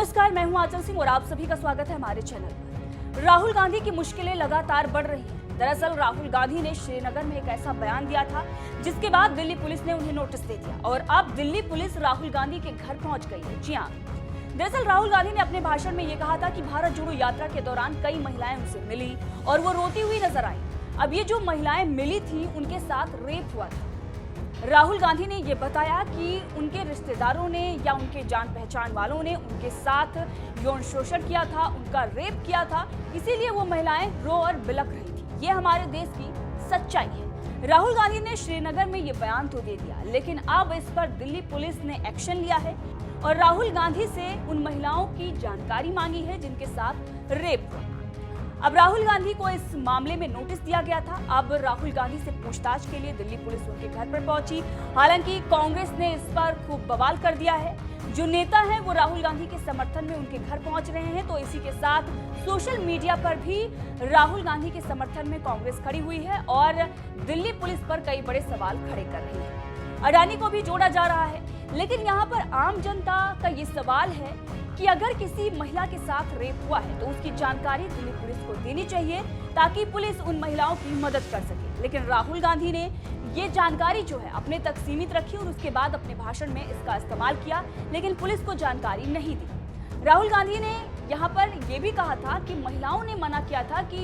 नमस्कार, मैं हूं आंचल सिंह और आप सभी का स्वागत है हमारे चैनल पर। राहुल गांधी की मुश्किलें लगातार बढ़ रही हैं। दरअसल राहुल गांधी ने श्रीनगर में एक ऐसा बयान दिया था जिसके बाद दिल्ली पुलिस ने उन्हें नोटिस दे दिया और अब दिल्ली पुलिस राहुल गांधी के घर पहुंच गई है। जी हाँ, दरअसल राहुल गांधी ने अपने भाषण में ये कहा था कि भारत जोड़ो यात्रा के दौरान कई महिलाएं उनसे मिली और वो रोती हुई नजर आई। अब ये जो महिलाएं मिली थी उनके साथ रेप हुआ था। राहुल गांधी ने ये बताया कि उनके रिश्तेदारों ने या उनके जान पहचान वालों ने उनके साथ यौन शोषण किया था, उनका रेप किया था, इसीलिए वो महिलाएं रो और बिलख रही थी। ये हमारे देश की सच्चाई है। राहुल गांधी ने श्रीनगर में ये बयान तो दे दिया, लेकिन अब इस पर दिल्ली पुलिस ने एक्शन लिया है और राहुल गांधी से उन महिलाओं की जानकारी मांगी है जिनके साथ रेप हुआ। अब राहुल गांधी को इस मामले में नोटिस दिया गया था। अब राहुल गांधी से पूछताछ के लिए दिल्ली पुलिस उनके घर पर पहुंची। हालांकि कांग्रेस ने इस पर खूब बवाल कर दिया है। जो नेता हैं वो राहुल गांधी के समर्थन में उनके घर पहुंच रहे हैं, तो इसी के साथ सोशल मीडिया पर भी राहुल गांधी के समर्थन में कांग्रेस खड़ी हुई है और दिल्ली पुलिस पर कई बड़े सवाल खड़े कर रही है। अडानी को भी जोड़ा जा रहा है, लेकिन यहाँ पर आम जनता का ये सवाल है कि अगर किसी महिला के साथ रेप हुआ है तो उसकी जानकारी दिल्ली पुलिस को देनी चाहिए ताकि पुलिस उन महिलाओं की मदद कर सके। लेकिन राहुल गांधी ने ये जानकारी जो है अपने तक सीमित रखी और उसके बाद अपने भाषण में इसका इस्तेमाल किया, लेकिन पुलिस को जानकारी नहीं दी। राहुल गांधी ने यहाँ पर यह भी कहा था कि महिलाओं ने मना किया था कि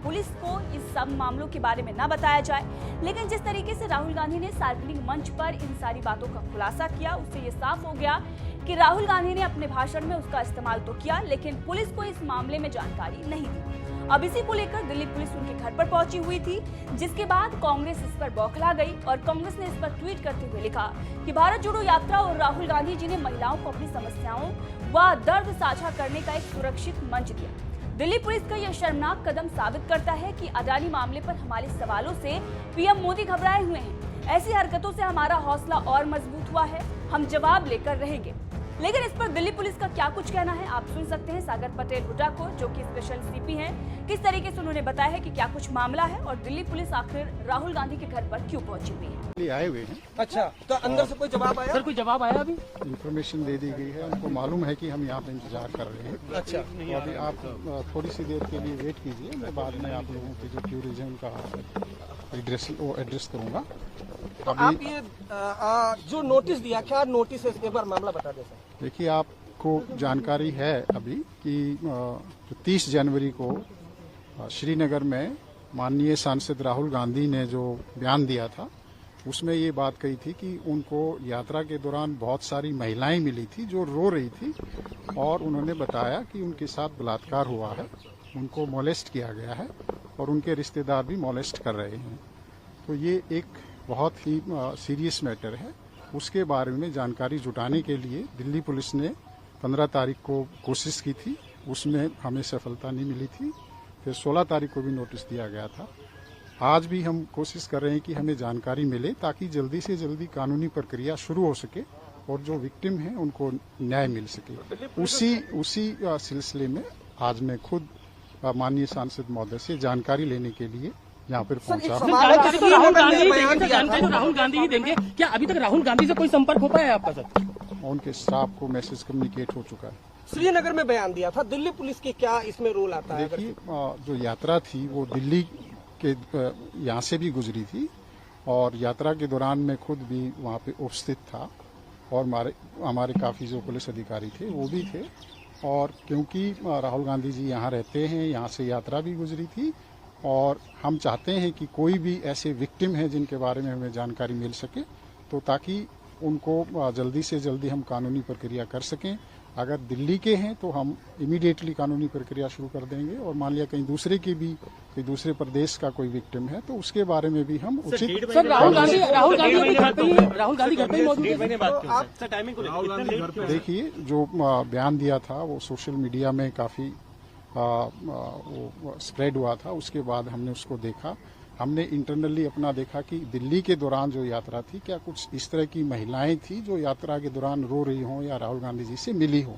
पुलिस को इस सब मामलों के बारे में ना बताया जाए, लेकिन जिस तरीके से राहुल गांधी ने सार्वजनिक मंच पर इन सारी बातों का खुलासा किया, उससे ये साफ हो गया कि राहुल गांधी ने अपने भाषण में उसका इस्तेमाल तो किया, लेकिन पुलिस को इस मामले में जानकारी नहीं दी। अब इसी को लेकर दिल्ली पुलिस उनके घर पर पहुंची हुई थी, जिसके बाद कांग्रेस इस पर बौखला गई और कांग्रेस ने इस पर ट्वीट करते हुए लिखा कि भारत जोड़ो यात्रा और राहुल गांधी जी ने महिलाओं को अपनी समस्याओं व दर्द साझा करने का एक सुरक्षित मंच दिया। दिल्ली पुलिस का यह शर्मनाक कदम साबित करता है कि अडानी मामले पर हमारे सवालों से पीएम मोदी घबराए हुए हैं। ऐसी हरकतों से हमारा हौसला और मजबूत हुआ है। हम जवाब लेकर रहेंगे। लेकिन इस पर दिल्ली पुलिस का क्या कुछ कहना है, आप सुन सकते हैं सागर पटेल हुड्डा को, जो कि स्पेशल सीपी हैं। किस तरीके से उन्होंने बताया है कि क्या कुछ मामला है और दिल्ली पुलिस आखिर राहुल गांधी के घर पर क्यों पहुंची हुई है। आए हुए हैं। अच्छा, तो अंदर से कोई जवाब आया? सर, कोई जवाब आया? अभी इन्फॉर्मेशन दे दी गई है, उनको मालूम है कि हम यहाँ पे इंतजार कर रहे हैं। अच्छा, तो अभी आप थोड़ी सी देर के लिए वेट कीजिए, मैं बाद में आप लोगों की जो क्यूरीज है उनका एड्रेस करूँगा। तो आप ये जो नोटिस दिया, क्या नोटिस है, एक बार मामला बता दें सर। देखिए, आपको जानकारी है अभी कि 30 जनवरी को श्रीनगर में माननीय सांसद राहुल गांधी ने जो बयान दिया था, उसमें ये बात कही थी कि उनको यात्रा के दौरान बहुत सारी महिलाएं मिली थी जो रो रही थी और उन्होंने बताया कि उनके साथ बलात्कार हुआ है, उनको मोलेस्ट किया गया है और उनके रिश्तेदार भी मोलेस्ट कर रहे हैं। तो ये एक बहुत ही सीरियस मैटर है। उसके बारे में जानकारी जुटाने के लिए दिल्ली पुलिस ने 15 तारीख को कोशिश की थी, उसमें हमें सफलता नहीं मिली थी। फिर 16 तारीख को भी नोटिस दिया गया था। आज भी हम कोशिश कर रहे हैं कि हमें जानकारी मिले ताकि जल्दी से जल्दी कानूनी प्रक्रिया शुरू हो सके और जो विक्टिम हैं उनको न्याय मिल सके। उसी सिलसिले में आज मैं खुद माननीय सांसद महोदय से जानकारी लेने के लिए यहाँ पर पहुंचा। राहुल गांधी ही देंगे क्या? अभी तक राहुल गांधी से कोई संपर्क हो पाया है आपका? सर, उनके स्टाफ को मैसेज कम्युनिकेट हो चुका है। श्रीनगर में बयान दिया था, दिल्ली पुलिस की क्या इसमें रोल आता है? देखिए, जो यात्रा थी वो दिल्ली के यहाँ से भी गुजरी थी और यात्रा के दौरान मैं खुद भी वहाँ पे उपस्थित था और हमारे काफ़ी जो पुलिस अधिकारी थे वो भी थे। और क्योंकि राहुल गांधी जी यहाँ रहते हैं, यहाँ से यात्रा भी गुजरी थी और हम चाहते हैं कि कोई भी ऐसे विक्टिम हैं जिनके बारे में हमें जानकारी मिल सके, तो ताकि उनको जल्दी से जल्दी हम कानूनी प्रक्रिया कर सकें। अगर दिल्ली के हैं तो हम इमीडिएटली कानूनी प्रक्रिया शुरू कर देंगे और मान लिया कहीं दूसरे की भी कोई दूसरे प्रदेश का कोई विक्टिम है तो उसके बारे में भी हम उचित। सर, राहुल गांधी घर पे ही मौजूद है। देखिए, जो बयान दिया था वो सोशल मीडिया में काफ़ी वो स्प्रेड हुआ था। उसके बाद हमने उसको देखा, हमने इंटरनली अपना देखा कि दिल्ली के दौरान जो यात्रा थी, क्या कुछ इस तरह की महिलाएं थी जो यात्रा के दौरान रो रही हों या राहुल गांधी जी से मिली हो।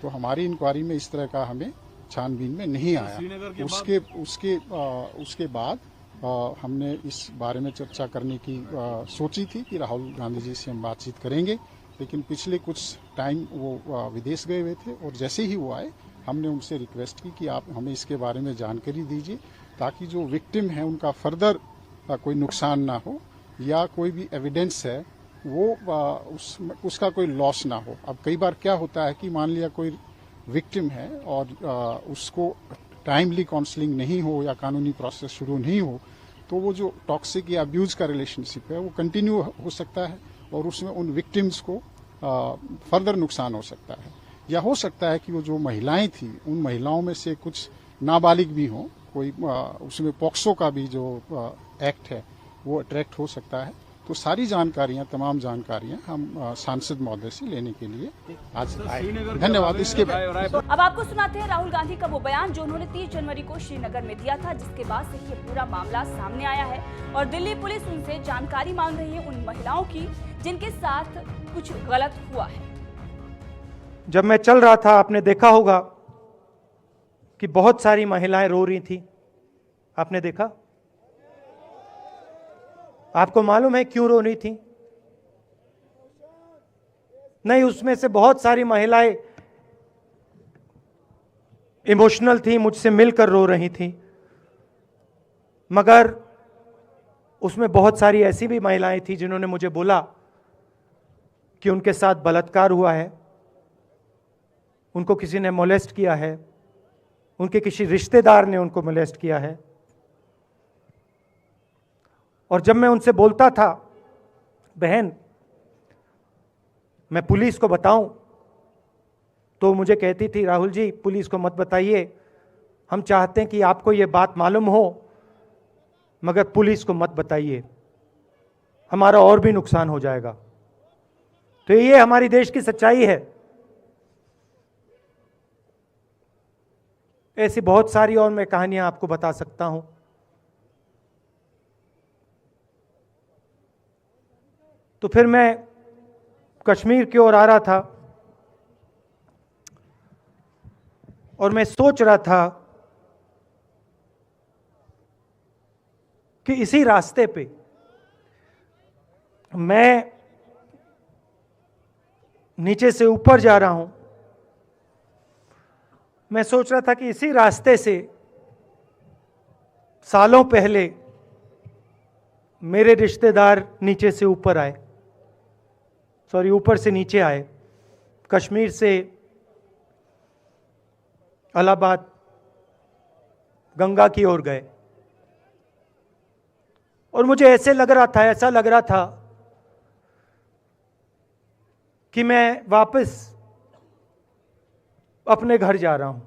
तो हमारी इंक्वायरी में इस तरह का हमें छानबीन में नहीं आया। उसके बाद हमने इस बारे में चर्चा करने की सोची थी कि राहुल गांधी जी से हम बातचीत करेंगे, लेकिन पिछले कुछ टाइम वो विदेश गए हुए थे, और जैसे ही वो आए हमने उनसे रिक्वेस्ट की कि आप हमें इसके बारे में जानकारी दीजिए, ताकि जो विक्टिम है उनका फर्दर कोई नुकसान ना हो, या कोई भी एविडेंस है वो उसका कोई लॉस ना हो। अब कई बार क्या होता है कि मान लिया कोई विक्टिम है और उसको टाइमली काउंसलिंग नहीं हो या कानूनी प्रोसेस शुरू नहीं हो, तो वो जो टॉक्सिक या अब्यूज का रिलेशनशिप है वो कंटिन्यू हो सकता है, और उसमें उन विक्टिम्स को फर्दर नुकसान हो सकता है। या हो सकता है कि वो जो महिलाएं थी उन महिलाओं में से कुछ नाबालिग भी हों, कोई उसमें पॉक्सो का भी जो एक्ट है वो अट्रैक्ट हो सकता है। तो सारी जानकारियां, तमाम जानकारियां हम सांसद महोदय से लेने के लिए आज आए। धन्यवाद। इसके बाद अब आपको सुनाते हैं राहुल गांधी का वो बयान जो उन्होंने 30 जनवरी को श्रीनगर में दिया था, जिसके बाद से ये पूरा मामला सामने आया है और दिल्ली पुलिस उनसे जानकारी मांग रही है उन महिलाओं की जिनके साथ कुछ गलत हुआ है। जब मैं चल रहा था, आपने देखा होगा कि बहुत सारी महिलाएं रो रही थी। आपने देखा? आपको मालूम है क्यों रो रही थी? नहीं, उसमें से बहुत सारी महिलाएं इमोशनल थी, मुझसे मिलकर रो रही थी, मगर उसमें बहुत सारी ऐसी भी महिलाएं थी जिन्होंने मुझे बोला कि उनके साथ बलात्कार हुआ है, उनको किसी ने मोलेस्ट किया है, उनके किसी रिश्तेदार ने उनको मोलेस्ट किया है। और जब मैं उनसे बोलता था, बहन मैं पुलिस को बताऊं, तो मुझे कहती थी, राहुल जी पुलिस को मत बताइए, हम चाहते हैं कि आपको ये बात मालूम हो, मगर पुलिस को मत बताइए, हमारा और भी नुकसान हो जाएगा। तो ये हमारी देश की सच्चाई है। ऐसी बहुत सारी और मैं कहानियां आपको बता सकता हूं। तो फिर मैं कश्मीर की ओर आ रहा था और मैं सोच रहा था कि इसी रास्ते पे मैं नीचे से ऊपर जा रहा हूं। मैं सोच रहा था कि इसी रास्ते से सालों पहले मेरे रिश्तेदार नीचे से ऊपर आए, सॉरी ऊपर से नीचे आए, कश्मीर से इलाहाबाद गंगा की ओर गए। और मुझे ऐसा लग रहा था कि मैं वापस अपने घर जा रहा हूं।